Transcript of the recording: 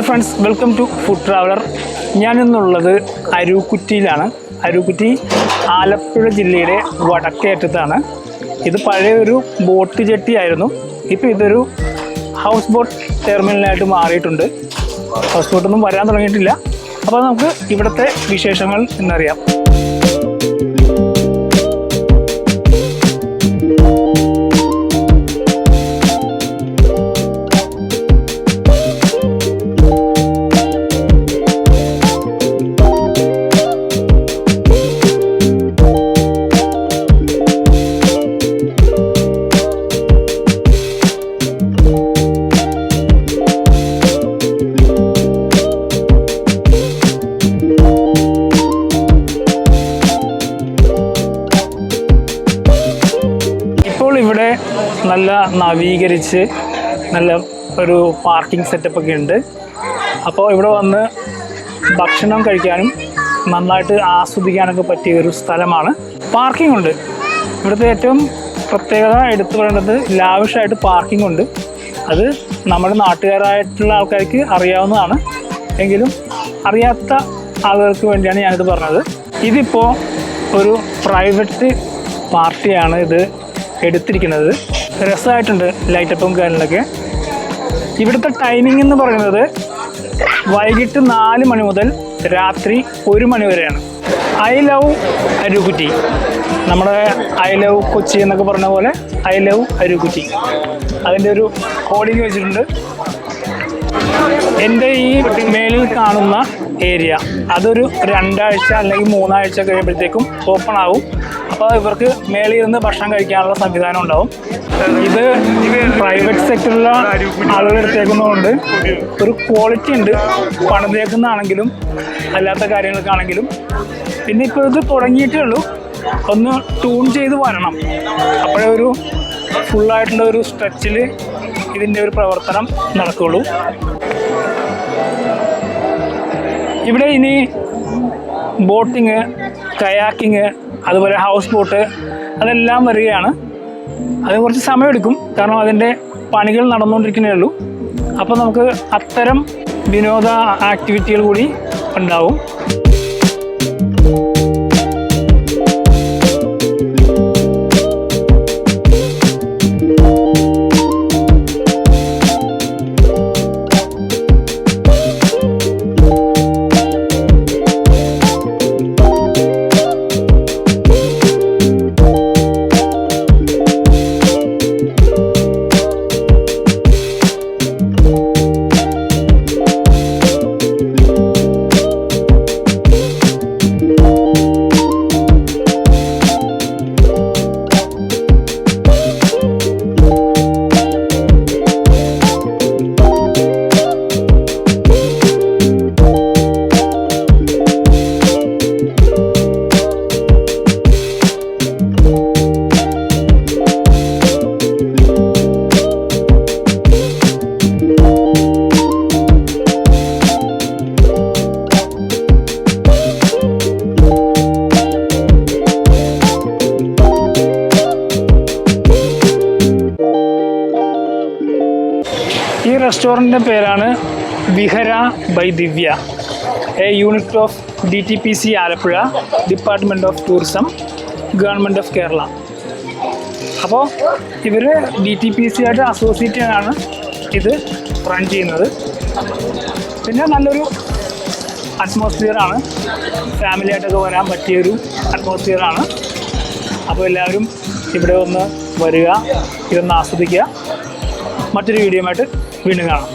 Friends, welcome to food traveller. ഞാനിന്നുള്ളത് അരുക്കുറ്റിയിലാണ്. അരുക്കുറ്റി ആലപ്പുഴ ജില്ലയുടെ വടക്കേ അറ്റത്താണ്. ഇത് പഴയൊരു ബോട്ട് ജെട്ടിയായിരുന്നു. ഇപ്പോൾ ഇതൊരു ഹൗസ് ബോട്ട് ടെർമിനലായിട്ട് മാറിയിട്ടുണ്ട്. ഹൗസ് ബോട്ടൊന്നും വരാൻ തുടങ്ങിയിട്ടില്ല. അപ്പോൾ നമുക്ക് ഇവിടുത്തെ വിശേഷങ്ങൾ ഇന്നറിയാം. ഇവിടെ നല്ല നവീകരിച്ച് നല്ല ഒരു പാർക്കിംഗ് സെറ്റപ്പൊക്കെ ഉണ്ട്. അപ്പോൾ ഇവിടെ വന്ന് ഭക്ഷണം കഴിക്കാനും നന്നായിട്ട് ആസ്വദിക്കാനൊക്കെ പറ്റിയ ഒരു സ്ഥലമാണ്. പാർക്കിംഗ് ഉണ്ട്. ഇവിടുത്തെ ഏറ്റവും പ്രത്യേകത എടുത്തു പറയേണ്ടത് ലാവിഷായിട്ട് പാർക്കിംഗ് ഉണ്ട്. അത് നമ്മുടെ നാട്ടുകാരായിട്ടുള്ള ആൾക്കാർക്ക് അറിയാവുന്നതാണ്. എങ്കിലും അറിയാത്ത ആളുകൾക്ക് വേണ്ടിയാണ് ഞാനിത് പറഞ്ഞത്. ഇതിപ്പോൾ ഒരു പ്രൈവറ്റ് പാർട്ടിയാണ് ഇത് എടുത്തിരിക്കുന്നത്. രസമായിട്ടുണ്ട് ലൈറ്റപ്പും കാര്യങ്ങളൊക്കെ. ഇവിടുത്തെ ടൈമിംഗ് എന്ന് പറയുന്നത് വൈകിട്ട് 4 മണി മുതൽ രാത്രി 1 മണി വരെയാണ്. ഐ ലവ് അരുക്കുറ്റി, നമ്മുടെ ഐ ലവ് കൊച്ചി എന്നൊക്കെ പറഞ്ഞ പോലെ ഐ ലവ് അരുക്കുറ്റി, അതിൻ്റെ ഒരു ഹോർഡിങ് വെച്ചിട്ടുണ്ട്. എൻ്റെ ഈ മേളിൽ കാണുന്ന ഏരിയ അതൊരു 2 ആഴ്ച അല്ലെങ്കിൽ 3 ആഴ്ച കഴിയുമ്പോഴത്തേക്കും ഓപ്പൺ ആവും. അപ്പോൾ ഇവർക്ക് മേളിൽ ഇരുന്ന് ഭക്ഷണം കഴിക്കാനുള്ള സംവിധാനം ഉണ്ടാവും. ഇത് പ്രൈവറ്റ് സെക്ടറിലുള്ള ആളുകൾ എടുത്തേക്കുന്നതുകൊണ്ട് ഒരു ക്വാളിറ്റി ഉണ്ട്, പണിതേക്കുന്നതാണെങ്കിലും അല്ലാത്ത കാര്യങ്ങൾക്കാണെങ്കിലും. പിന്നെ ഇപ്പോൾ ഇത് തുടങ്ങിയിട്ടേ ഉള്ളൂ, ഒന്ന് ട്യൂൺ ചെയ്ത് വരണം. അപ്പോഴേ ഒരു ഫുള്ളായിട്ടുള്ള ഒരു സ്ട്രെച്ചിൽ ഇതിൻ്റെ ഒരു പ്രവർത്തനം നടക്കുകയുള്ളൂ. ഇവിടെ ഇനി ബോട്ടിങ്, കയാക്കിങ്, അതുപോലെ ഹൗസ് ബോട്ട് അതെല്ലാം വരികയാണ്. അത് കുറച്ച് സമയമെടുക്കും, കാരണം അതിൻ്റെ പണികൾ നടന്നുകൊണ്ടിരിക്കുന്നേ ഉള്ളൂ. അപ്പോൾ നമുക്ക് അത്തരം വിനോദ ആക്ടിവിറ്റികൾ കൂടി ഉണ്ടാവും. ഈ റെസ്റ്റോറൻറ്റിൻ്റെ പേരാണ് Vihara by Divya, a unit of DTPC Alappuzha, department of tourism, government of Kerala. അപ്പോൾ ഇവർ DTPC ആയിട്ട് അസോസിയേറ്റ് ആണ് ഇത് റൺ ചെയ്യുന്നത്. പിന്നെ നല്ലൊരു അറ്റ്മോസ്ഫിയറാണ്, ഫാമിലി ആയിട്ടൊക്കെ വരാൻ പറ്റിയൊരു അറ്റ്മോസ്ഫിയറാണ്. അപ്പോൾ എല്ലാവരും ഇവിടെ ഒന്ന് വരിക, ഇതൊന്ന് ആസ്വദിക്കുക. മറ്റൊരു വീഡിയോയുമായിട്ട് വീണ്ടും കാണാം.